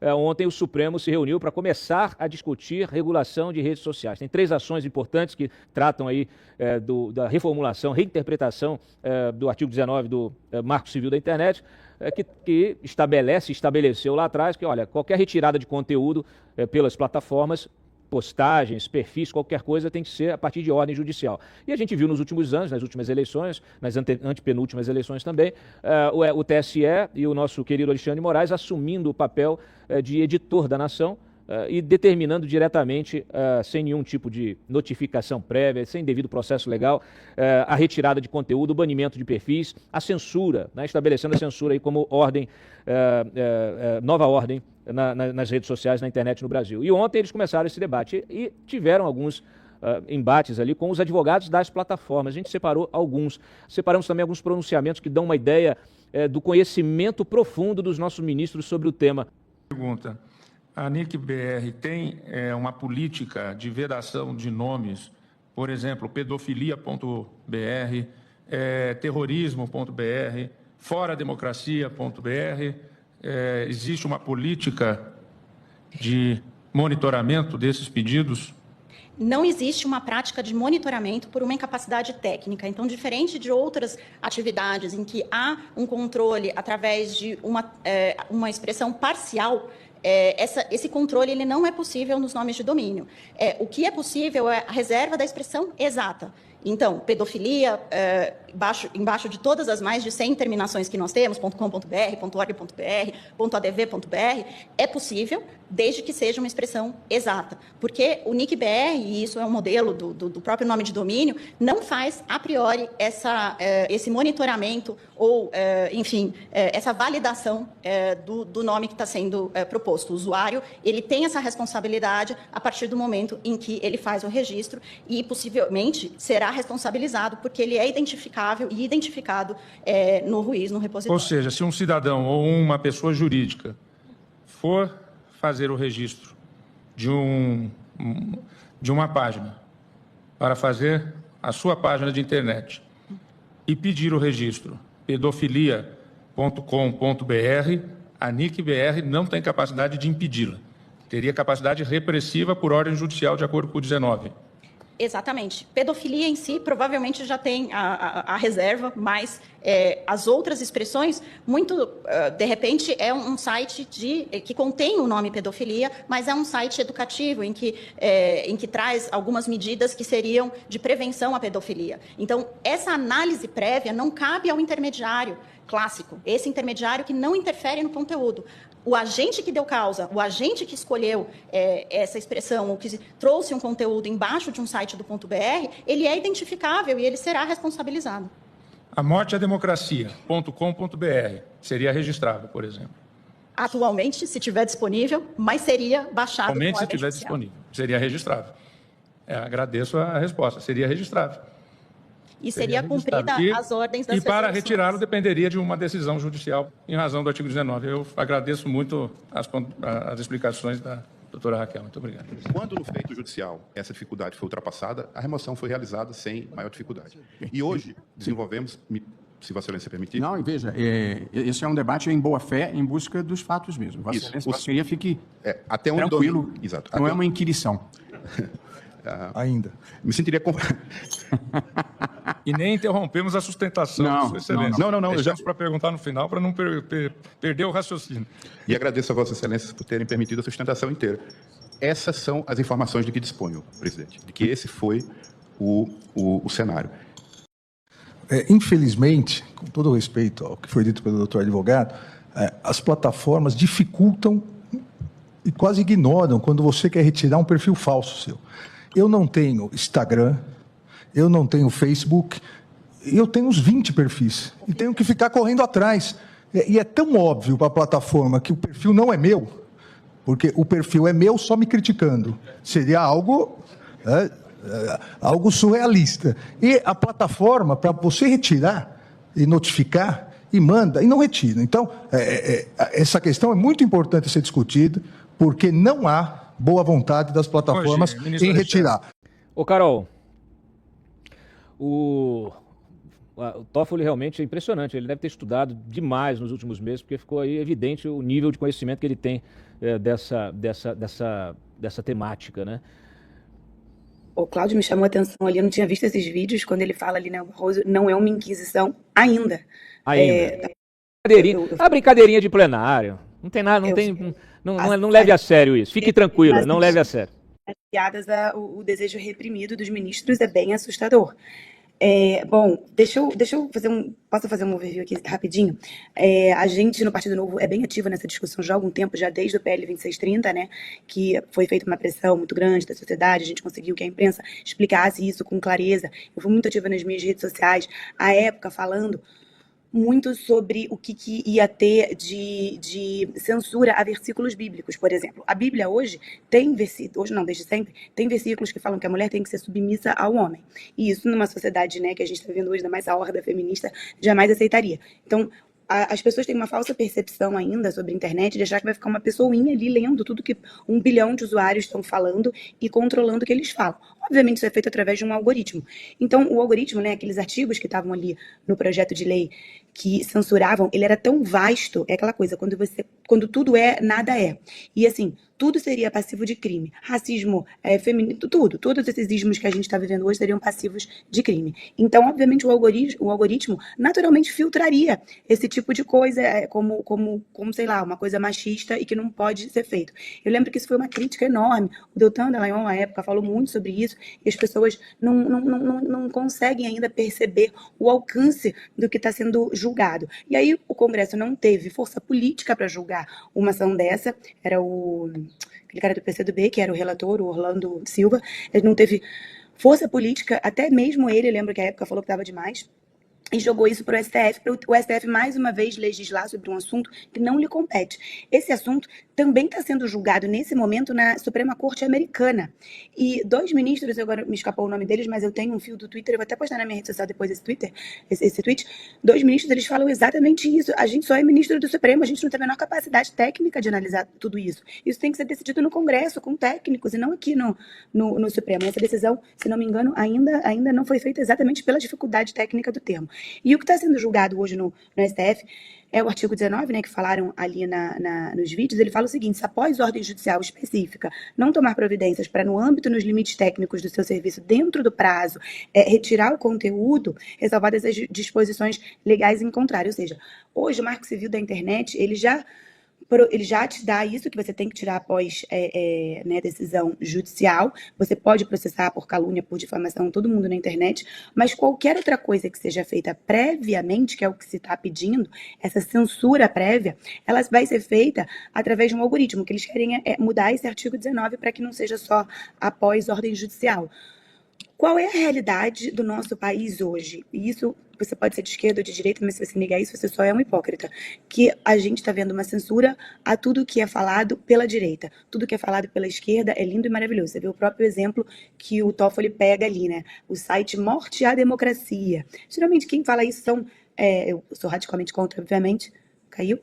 ontem o Supremo se reuniu para começar a discutir regulação de redes sociais. Tem 3 ações importantes que tratam aí da reformulação, reinterpretação do artigo 19 do Marco Civil da Internet, que estabeleceu lá atrás que, olha, qualquer retirada de conteúdo pelas plataformas, postagens, perfis, qualquer coisa tem que ser a partir de ordem judicial. E a gente viu nos últimos anos, nas últimas eleições, nas antepenúltimas eleições também, o TSE e o nosso querido Alexandre de Moraes assumindo o papel de editor da nação e determinando diretamente, sem nenhum tipo de notificação prévia, sem devido processo legal, a retirada de conteúdo, o banimento de perfis, a censura, né, estabelecendo a censura aí como ordem, nova ordem nas redes sociais, na internet no Brasil. E ontem eles começaram esse debate e tiveram alguns embates ali com os advogados das plataformas. A gente separou alguns. Separamos também alguns pronunciamentos que dão uma ideia do conhecimento profundo dos nossos ministros sobre o tema. Pergunta. A NIC-BR tem uma política de vedação de nomes, por exemplo, pedofilia.br, terrorismo.br, forademocracia.br. Existe uma política de monitoramento desses pedidos? Não existe uma prática de monitoramento por uma incapacidade técnica. Então, diferente de outras atividades em que há um controle através de uma expressão parcial, esse controle ele não é possível nos nomes de domínio. O que é possível é a reserva da expressão exata. Então, pedofilia, embaixo de todas as mais de 100 terminações que nós temos, .com.br, .org.br, .adv.br, é possível, desde que seja uma expressão exata. Porque o NIC-BR, e isso é um modelo do próprio nome de domínio, não faz, a priori, esse monitoramento ou, enfim, essa validação do nome que está sendo proposto. O usuário, ele tem essa responsabilidade a partir do momento em que ele faz o registro e, possivelmente, será responsabilizado porque ele é identificável e identificado no RUIS, no repositório. Ou seja, se um cidadão ou uma pessoa jurídica for fazer o registro de uma página para fazer a sua página de internet e pedir o registro pedofilia.com.br, a NIC-BR não tem capacidade de impedi-la. Teria capacidade repressiva por ordem judicial de acordo com o 19. Exatamente. Pedofilia em si provavelmente já tem a reserva, mas as outras expressões, de repente, é um site que contém o nome pedofilia, mas é um site educativo em que traz algumas medidas que seriam de prevenção à pedofilia. Então, essa análise prévia não cabe ao intermediário clássico, esse intermediário que não interfere no conteúdo. O agente que deu causa, o agente que escolheu essa expressão, ou que trouxe um conteúdo embaixo de um site do .br, ele é identificável e ele será responsabilizado. A morte à democracia.com.br seria registrável, por exemplo? Atualmente, se estiver disponível, mas seria baixado. Atualmente, se estiver disponível, seria registrável. Agradeço a resposta, seria registrável. E seria cumprida as ordens das resoluções. E para retirá-lo dependeria de uma decisão judicial em razão do artigo 19. Eu agradeço muito as explicações da doutora Raquel. Muito obrigado. Quando no feito judicial essa dificuldade foi ultrapassada, a remoção foi realizada sem maior dificuldade. E hoje desenvolvemos, se Vossa Excelência permitir... Não, e veja, esse é um debate em boa-fé, em busca dos fatos mesmo. Vossa Excelência fique até onde tranquilo, exato. Não é uma inquirição. Ainda. Me sentiria... E nem interrompemos a sustentação de Sua Excelência. Não. Deixamos para perguntar no final, para não perder o raciocínio. E agradeço a Vossa Excelência por terem permitido a sustentação inteira. Essas são as informações de que disponho, presidente, de que esse foi o cenário. Infelizmente, com todo o respeito ao que foi dito pelo doutor advogado, as plataformas dificultam e quase ignoram quando você quer retirar um perfil falso seu. Eu não tenho Instagram, eu não tenho Facebook, eu tenho uns 20 perfis e tenho que ficar correndo atrás. E é tão óbvio para a plataforma que o perfil não é meu, porque o perfil é meu só me criticando. Seria algo surrealista. E a plataforma, para você retirar e notificar, e manda, e não retira. Então, essa questão é muito importante ser discutida, porque não há boa vontade das plataformas em retirar. Ô, Carol, o o Toffoli realmente é impressionante. Ele deve ter estudado demais nos últimos meses, porque ficou aí evidente o nível de conhecimento que ele tem dessa temática, né? O Cláudio me chamou a atenção ali, eu não tinha visto esses vídeos, quando ele fala ali, né, o Barroso não é uma inquisição ainda. A brincadeirinha de plenário. Não tem nada, não leve a sério isso. Fique tranquila, não leve a sério. As piadas, o desejo reprimido dos ministros é bem assustador. Bom, deixa eu fazer posso fazer um overview aqui rapidinho? A gente no Partido Novo é bem ativo nessa discussão já há algum tempo, já desde o PL 2630, né, que foi feita uma pressão muito grande da sociedade, a gente conseguiu que a imprensa explicasse isso com clareza. Eu fui muito ativa nas minhas redes sociais, à época, falando muito sobre o que ia ter de censura a versículos bíblicos, por exemplo. A Bíblia hoje tem versículos, hoje não, desde sempre, tem versículos que falam que a mulher tem que ser submissa ao homem. E isso numa sociedade, né, que a gente está vendo hoje, ainda mais a horda feminista, jamais aceitaria. Então, as pessoas têm uma falsa percepção ainda sobre a internet de achar que vai ficar uma pessoinha ali lendo tudo que 1 bilhão de usuários estão falando e controlando o que eles falam. Obviamente, isso é feito através de um algoritmo. Então, o algoritmo, né, aqueles artigos que estavam ali no projeto de lei que censuravam, ele era tão vasto, é aquela coisa, quando tudo é, nada é. E assim, tudo seria passivo de crime. Racismo, feminismo, todos esses ismos que a gente está vivendo hoje seriam passivos de crime. Então, obviamente, o algoritmo naturalmente filtraria esse tipo de coisa como, sei lá, uma coisa machista e que não pode ser feito. Eu lembro que isso foi uma crítica enorme. O Deltan Dallagnol, na época, falou muito sobre isso e as pessoas não conseguem ainda perceber o alcance do que está sendo julgado. E aí o Congresso não teve força política para julgar uma ação dessa, era aquele cara do PCdoB, que era o relator, o Orlando Silva, ele não teve força política, até mesmo ele, eu lembro que à época falou que estava demais, e jogou isso para o STF mais uma vez legislar sobre um assunto que não lhe compete. Esse assunto também está sendo julgado nesse momento na Suprema Corte Americana. E 2 ministros, agora me escapou o nome deles, mas eu tenho um fio do Twitter, eu vou até postar na minha rede social depois esse tweet. 2 ministros, eles falam exatamente isso. A gente só é ministro do Supremo, a gente não tem a menor capacidade técnica de analisar tudo isso. Isso tem que ser decidido no Congresso, com técnicos, e não aqui no Supremo. Essa decisão, se não me engano, ainda não foi feita exatamente pela dificuldade técnica do termo. E o que está sendo julgado hoje no STF é o artigo 19, né, que falaram ali nos vídeos. Ele fala o seguinte: se após ordem judicial específica não tomar providências para, no âmbito, nos limites técnicos do seu serviço, dentro do prazo, retirar o conteúdo, ressalvadas as disposições legais em contrário. Ou seja, hoje o Marco Civil da Internet, ele já te dá isso que você tem que tirar após né, decisão judicial. Você pode processar por calúnia, por difamação, todo mundo na internet, mas qualquer outra coisa que seja feita previamente, que é o que se está pedindo, essa censura prévia, ela vai ser feita através de um algoritmo, que eles querem mudar esse artigo 19 para que não seja só após ordem judicial. Qual é a realidade do nosso país hoje? E isso, você pode ser de esquerda ou de direita, mas se você negar isso, você só é um hipócrita. Que a gente está vendo uma censura a tudo que é falado pela direita. Tudo que é falado pela esquerda é lindo e maravilhoso. Você vê o próprio exemplo que o Toffoli pega ali, né? O site Morte à Democracia. Geralmente quem fala isso são... eu sou radicalmente contra, obviamente. Caiu?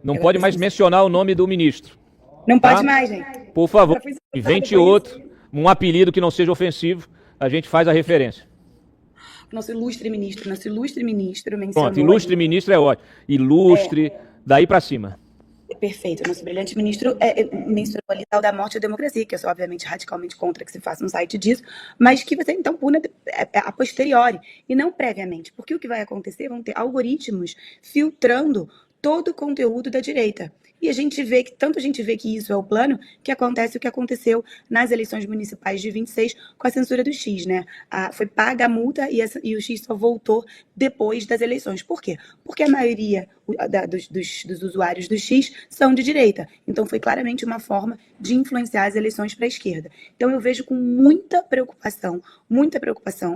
Não pode mais mencionar o nome do ministro. Não pode mais, gente. Por favor, invente outro. Um apelido que não seja ofensivo, a gente faz a referência. Nosso ilustre ministro mencionou... Pronto, ilustre ministro é ótimo. Ilustre, daí para cima. Perfeito. Nosso brilhante ministro mencionou ali tal da morte à democracia, que eu sou obviamente radicalmente contra que se faça um site disso, mas que você então puna a posteriori e não previamente. Porque o que vai acontecer? Vão ter algoritmos filtrando todo o conteúdo da direita. E a gente vê que isso é o plano, que acontece o que aconteceu nas eleições municipais de 26 com a censura do X, né? Foi paga a multa e o X só voltou depois das eleições. Por quê? Porque a maioria dos usuários do X são de direita. Então foi claramente uma forma de influenciar as eleições para a esquerda. Então eu vejo com muita preocupação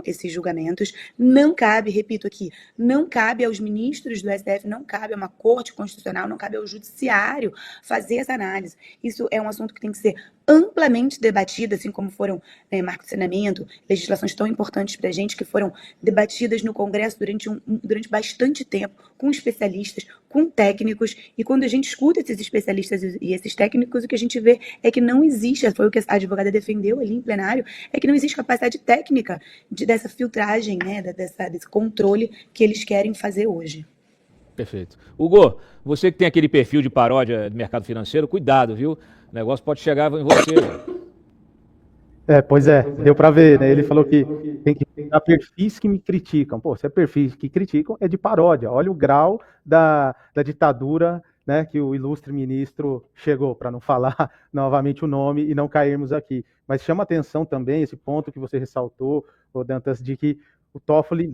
esses julgamentos. Não cabe, repito aqui, não cabe aos ministros do STF, não cabe a uma corte constitucional, não cabe ao judiciário judiciário fazer essa análise. Isso é um assunto que tem que ser amplamente debatido, assim como foram marco de saneamento, legislações tão importantes para a gente, que foram debatidas no Congresso durante bastante tempo, com especialistas, com técnicos, e quando a gente escuta esses especialistas e esses técnicos, o que a gente vê é que não existe, foi o que a advogada defendeu ali em plenário, é que não existe capacidade técnica dessa filtragem, né, desse controle que eles querem fazer hoje. Perfeito. Hugo, você que tem aquele perfil de paródia do mercado financeiro, cuidado, viu? O negócio pode chegar em você. Pois é, deu para ver, né? Ele falou que tem que pegar perfis que me criticam. Pô, se é perfis que criticam, é de paródia. Olha o grau da ditadura, né, que o ilustre ministro chegou, para não falar novamente o nome e não cairmos aqui. Mas chama atenção também esse ponto que você ressaltou, Dantas, de que o Toffoli,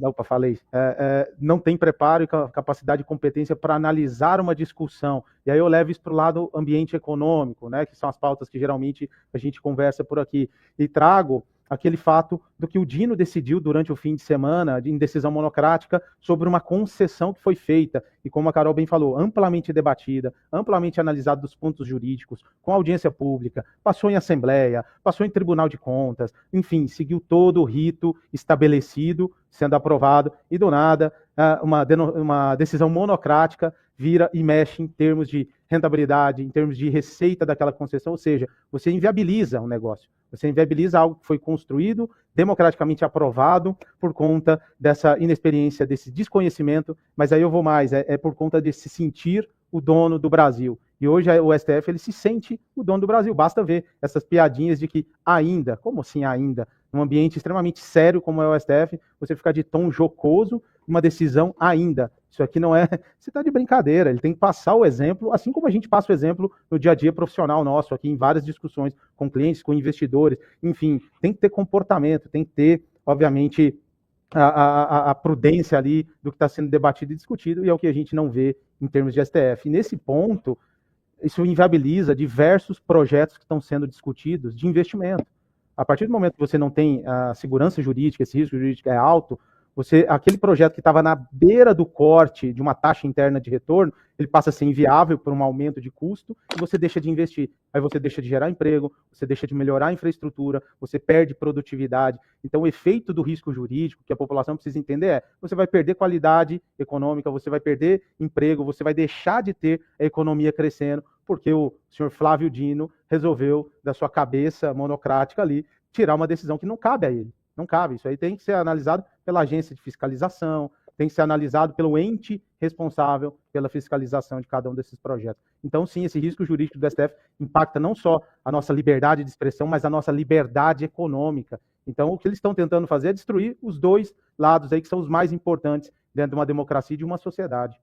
não tem preparo e capacidade e competência para analisar uma discussão. E aí eu levo isso para o lado ambiente econômico, né, que são as pautas que geralmente a gente conversa por aqui. E trago aquele fato do que o Dino decidiu durante o fim de semana, em decisão monocrática, sobre uma concessão que foi feita, e como a Carol bem falou, amplamente debatida, amplamente analisada dos pontos jurídicos, com audiência pública, passou em Assembleia, passou em Tribunal de Contas, enfim, seguiu todo o rito estabelecido, sendo aprovado, e do nada, uma decisão monocrática vira e mexe em termos de rentabilidade, em termos de receita daquela concessão, ou seja, você inviabiliza um negócio. Você inviabiliza algo que foi construído, democraticamente aprovado, por conta dessa inexperiência, desse desconhecimento, mas aí eu vou mais, é por conta de se sentir o dono do Brasil. E hoje o STF ele se sente o dono do Brasil. Basta ver essas piadinhas de que ainda, como assim ainda? Num ambiente extremamente sério como é o STF, você ficar de tom jocoso, uma decisão ainda. Isso aqui não é... Você está de brincadeira, ele tem que passar o exemplo, assim como a gente passa o exemplo no dia a dia profissional nosso, aqui em várias discussões com clientes, com investidores, enfim, tem que ter comportamento, tem que ter, obviamente, a prudência ali do que está sendo debatido e discutido, e é o que a gente não vê em termos de STF. E nesse ponto, isso inviabiliza diversos projetos que estão sendo discutidos de investimento. A partir do momento que você não tem a segurança jurídica, esse risco jurídico é alto, aquele projeto que estava na beira do corte de uma taxa interna de retorno, ele passa a ser inviável por um aumento de custo e você deixa de investir. Aí você deixa de gerar emprego, você deixa de melhorar a infraestrutura, você perde produtividade. Então o efeito do risco jurídico que a população precisa entender é: você vai perder qualidade econômica, você vai perder emprego, você vai deixar de ter a economia crescendo, porque o senhor Flávio Dino resolveu, da sua cabeça monocrática ali, tirar uma decisão que não cabe a ele. Não cabe. Isso aí tem que ser analisado pela agência de fiscalização, tem que ser analisado pelo ente responsável pela fiscalização de cada um desses projetos. Então, sim, esse risco jurídico do STF impacta não só a nossa liberdade de expressão, mas a nossa liberdade econômica. Então, o que eles estão tentando fazer é destruir os dois lados aí que são os mais importantes dentro de uma democracia e de uma sociedade.